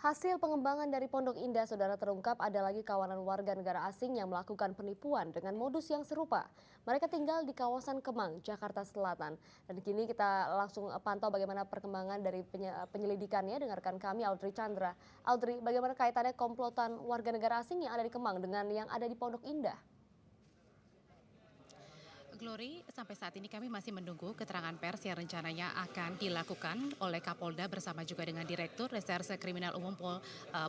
Hasil pengembangan dari Pondok Indah, saudara, terungkap ada lagi kawanan warga negara asing yang melakukan penipuan dengan modus yang serupa. Mereka tinggal di kawasan Kemang, Jakarta Selatan. Dan kini kita langsung pantau bagaimana perkembangan dari penyelidikannya dengan rekan kami Audrey Chandra. Audrey, bagaimana kaitannya komplotan warga negara asing yang ada di Kemang dengan yang ada di Pondok Indah? Glory, sampai saat ini kami masih menunggu keterangan pers yang rencananya akan dilakukan oleh Kapolda bersama juga dengan Direktur Reserse Kriminal Umum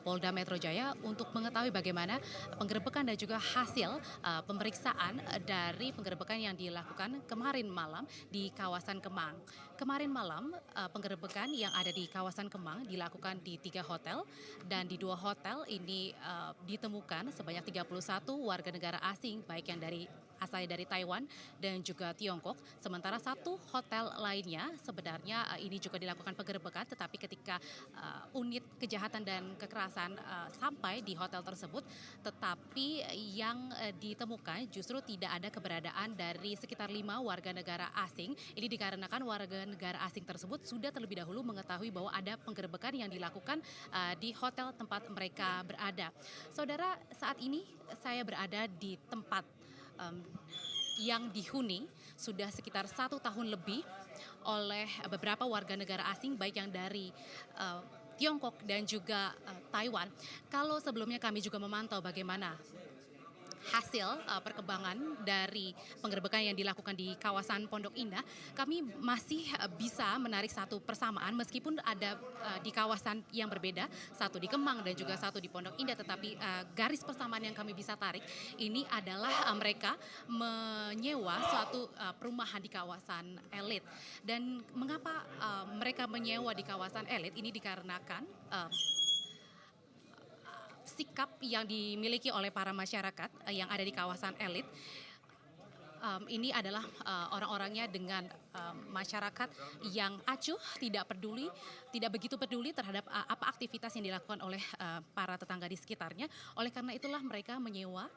Polda Metro Jaya untuk mengetahui bagaimana penggerebekan dan juga hasil pemeriksaan dari penggerebekan yang dilakukan kemarin malam di kawasan Kemang. Kemarin malam penggerebekan yang ada di kawasan Kemang dilakukan di 3 hotel dan di 2 hotel ini ditemukan sebanyak 31 warga negara asing baik yang asalnya dari Taiwan dan juga Tiongkok. Sementara 1 hotel lainnya sebenarnya ini juga dilakukan penggerebekan, tetapi ketika unit kejahatan dan kekerasan sampai di hotel tersebut, tetapi yang ditemukan justru tidak ada keberadaan dari sekitar 5 warga negara asing. Ini dikarenakan warga negara asing tersebut sudah terlebih dahulu mengetahui bahwa ada penggerebekan yang dilakukan di hotel tempat mereka berada. Saudara, saat ini saya berada di tempat yang dihuni sudah sekitar 1 tahun lebih oleh beberapa warga negara asing baik yang dari Tiongkok dan juga Taiwan. Kalau sebelumnya kami juga memantau bagaimana hasil perkembangan dari penggerebekan yang dilakukan di kawasan Pondok Indah, kami masih bisa menarik satu persamaan meskipun ada di kawasan yang berbeda, satu di Kemang dan juga satu di Pondok Indah, tetapi garis persamaan yang kami bisa tarik ini adalah mereka menyewa suatu perumahan di kawasan elit. Dan mengapa mereka menyewa di kawasan elit ini dikarenakan sikap yang dimiliki oleh para masyarakat yang ada di kawasan elit. Ini adalah orang-orangnya dengan masyarakat yang acuh, tidak begitu peduli terhadap apa aktivitas yang dilakukan oleh para tetangga di sekitarnya. Oleh karena itulah mereka menyewa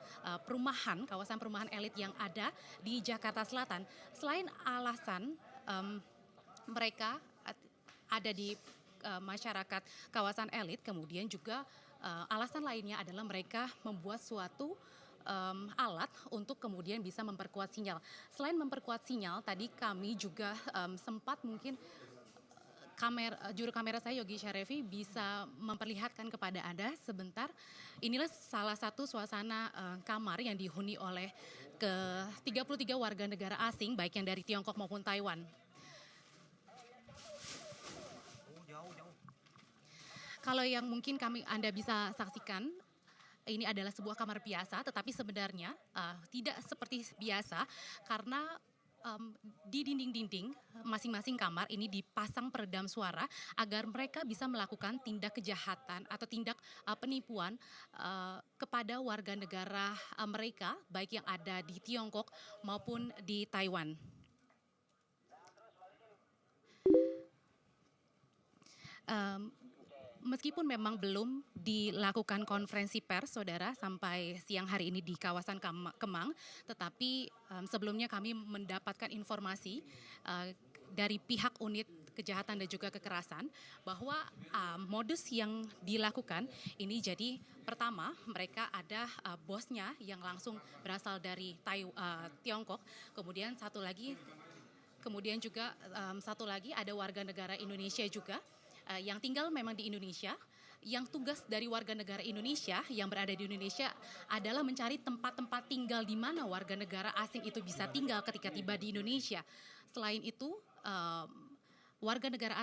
kawasan perumahan elit yang ada di Jakarta Selatan. Selain alasan mereka ada di masyarakat kawasan elit, kemudian juga alasan lainnya adalah mereka membuat suatu alat untuk kemudian bisa memperkuat sinyal. Selain memperkuat sinyal, tadi kami juga sempat mungkin juru kamera saya Yogi Syarevi bisa memperlihatkan kepada Anda sebentar. Inilah salah satu suasana kamar yang dihuni oleh ke 33 warga negara asing baik yang dari Tiongkok maupun Taiwan. Kalau yang mungkin Anda bisa saksikan, ini adalah sebuah kamar biasa, tetapi sebenarnya tidak seperti biasa karena di dinding-dinding masing-masing kamar ini dipasang peredam suara agar mereka bisa melakukan tindak kejahatan atau tindak penipuan kepada warga negara mereka, baik yang ada di Tiongkok maupun di Taiwan. Meskipun memang belum dilakukan konferensi pers, saudara, sampai siang hari ini di kawasan Kemang, tetapi sebelumnya kami mendapatkan informasi dari pihak unit kejahatan dan juga kekerasan bahwa modus yang dilakukan ini jadi pertama mereka ada bosnya yang langsung berasal dari Tiongkok, kemudian juga satu lagi ada warga negara Indonesia juga yang tinggal memang di Indonesia, yang tugas dari warga negara Indonesia yang berada di Indonesia adalah mencari tempat-tempat tinggal di mana warga negara asing itu bisa tinggal ketika tiba di Indonesia. Selain itu, warga negara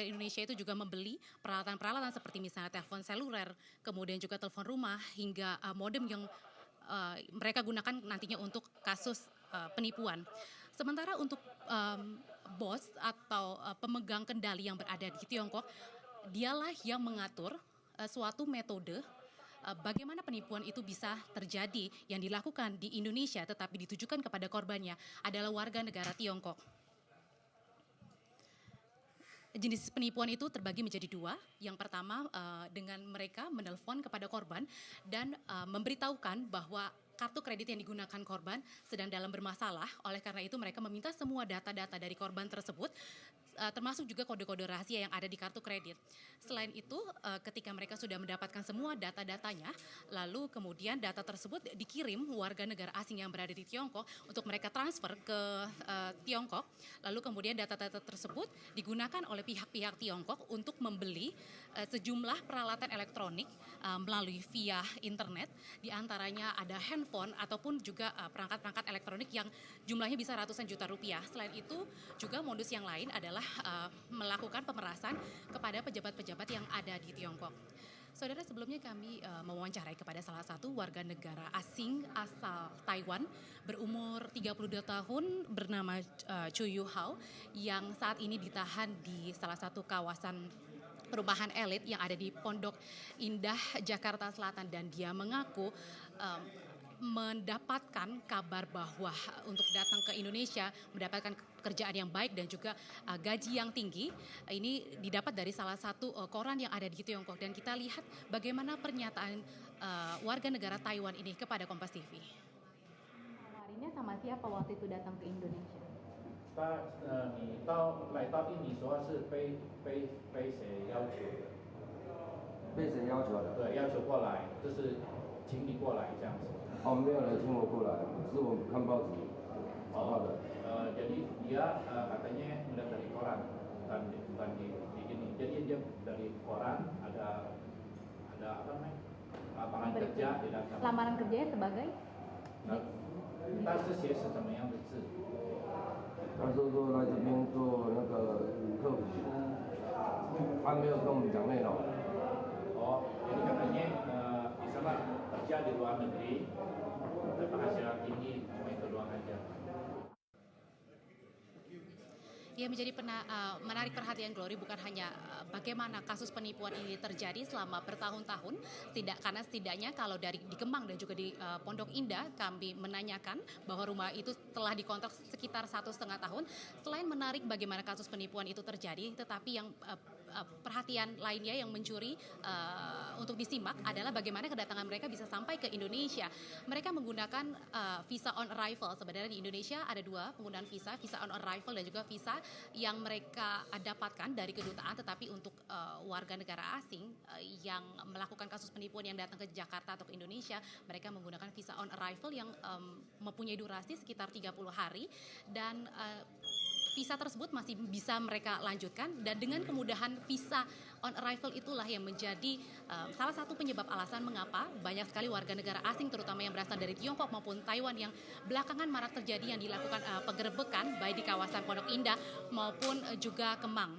Indonesia itu juga membeli peralatan-peralatan seperti misalnya telepon seluler, kemudian juga telepon rumah hingga modem yang mereka gunakan nantinya untuk kasus penipuan. Sementara untuk bos atau pemegang kendali yang berada di Tiongkok, dialah yang mengatur suatu metode bagaimana penipuan itu bisa terjadi yang dilakukan di Indonesia tetapi ditujukan kepada korbannya adalah warga negara Tiongkok. Jenis penipuan itu terbagi menjadi 2. Yang pertama dengan mereka menelpon kepada korban dan memberitahukan bahwa kartu kredit yang digunakan korban sedang dalam bermasalah. Oleh karena itu mereka meminta semua data-data dari korban tersebut termasuk juga kode-kode rahasia yang ada di kartu kredit. Selain itu, ketika mereka sudah mendapatkan semua data-datanya, lalu kemudian data tersebut dikirim warga negara asing yang berada di Tiongkok untuk mereka transfer ke Tiongkok. Lalu kemudian data-data tersebut digunakan oleh pihak-pihak Tiongkok untuk membeli sejumlah peralatan elektronik melalui via internet. Di antaranya ada handphone ataupun juga perangkat-perangkat elektronik yang jumlahnya bisa ratusan juta rupiah. Selain itu juga modus yang lain adalah melakukan pemerasan kepada pejabat-pejabat yang ada di Tiongkok. Saudara, sebelumnya kami mewawancarai kepada salah satu warga negara asing asal Taiwan berumur 32 tahun bernama Chu Yu Hao yang saat ini ditahan di salah satu kawasan perumahan elit yang ada di Pondok Indah, Jakarta Selatan, dan dia mengaku mendapatkan kabar bahwa untuk datang ke Indonesia mendapatkan pekerjaan yang baik dan juga gaji yang tinggi. Ini didapat dari salah satu koran yang ada di Tiongkok, dan kita lihat bagaimana pernyataan warga negara Taiwan ini kepada Kompas TV. Tawarinnya sama siapa waktu itu datang ke Indonesia? 你来到印尼主要是被谁要求的？被谁要求的？对，要求过来，就是请你过来这样子。哦，没有人请我过来，是我看报纸找到的。jadi dia katanya melihat dari koran, bukan di ini. Jadi dia dari koran ada apa namanya? Lapangan kerja di datang. Lamaran kerjanya sebagai? 但是写是怎么样的字？他说来这边做那个客服，他没有跟我们讲内容。Oh, jadi katanya di sana kerja di luar negeri, penghasilan tinggi, cuma itu doang aja. Yang menjadi menarik perhatian Glory bukan hanya bagaimana kasus penipuan ini terjadi selama bertahun-tahun, karena setidaknya kalau dari di Kemang dan juga di Pondok Indah kami menanyakan bahwa rumah itu telah dikontrak sekitar 1,5 tahun. Selain menarik bagaimana kasus penipuan itu terjadi, tetapi yang perhatian lainnya yang mencuri untuk disimak adalah bagaimana kedatangan mereka bisa sampai ke Indonesia. Mereka menggunakan visa on arrival. Sebenarnya di Indonesia ada dua penggunaan visa on arrival dan juga visa yang mereka dapatkan dari kedutaan, tetapi untuk warga negara asing yang melakukan kasus penipuan yang datang ke Jakarta atau ke Indonesia, mereka menggunakan visa on arrival yang mempunyai durasi sekitar 30 hari dan visa tersebut masih bisa mereka lanjutkan, dan dengan kemudahan visa on arrival itulah yang menjadi salah satu penyebab alasan mengapa banyak sekali warga negara asing terutama yang berasal dari Tiongkok maupun Taiwan yang belakangan marak terjadi yang dilakukan penggerebekan baik di kawasan Pondok Indah maupun juga Kemang.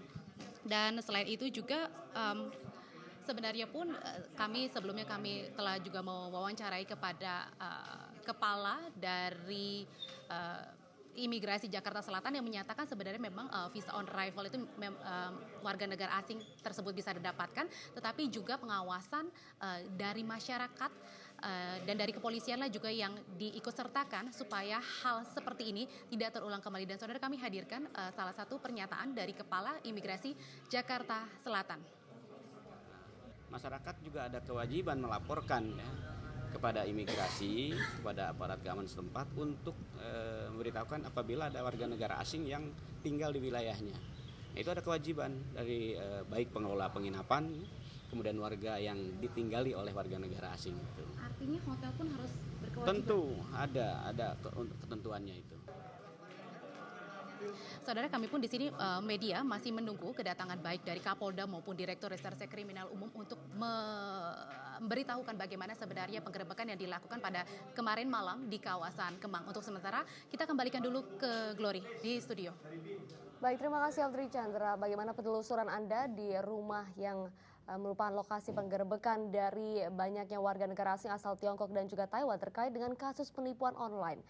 Dan selain itu juga sebenarnya pun sebelumnya kami telah juga mewawancarai kepada kepala dari Imigrasi Jakarta Selatan yang menyatakan sebenarnya memang visa on arrival itu warga negara asing tersebut bisa didapatkan, tetapi juga pengawasan dari masyarakat dan dari kepolisian lah juga yang diikutsertakan supaya hal seperti ini tidak terulang kembali. Dan saudara, kami hadirkan salah satu pernyataan dari Kepala Imigrasi Jakarta Selatan. Masyarakat juga ada kewajiban melaporkan kepada imigrasi, kepada aparat keamanan setempat untuk memberitahukan apabila ada warga negara asing yang tinggal di wilayahnya. Itu ada kewajiban dari baik pengelola penginapan, kemudian warga yang ditinggali oleh warga negara asing. Artinya hotel pun harus berkewajiban? Tentu ada ketentuannya itu. Saudara, kami pun di sini media masih menunggu kedatangan baik dari Kapolda maupun Direktur Reserse Kriminal Umum untuk memberitahukan bagaimana sebenarnya penggerebekan yang dilakukan pada kemarin malam di kawasan Kemang. Untuk sementara kita kembalikan dulu ke Glory di studio. Baik, terima kasih Audrey Chandra. Bagaimana penelusuran Anda di rumah yang merupakan lokasi penggerebekan dari banyaknya warga negara asing asal Tiongkok dan juga Taiwan terkait dengan kasus penipuan online?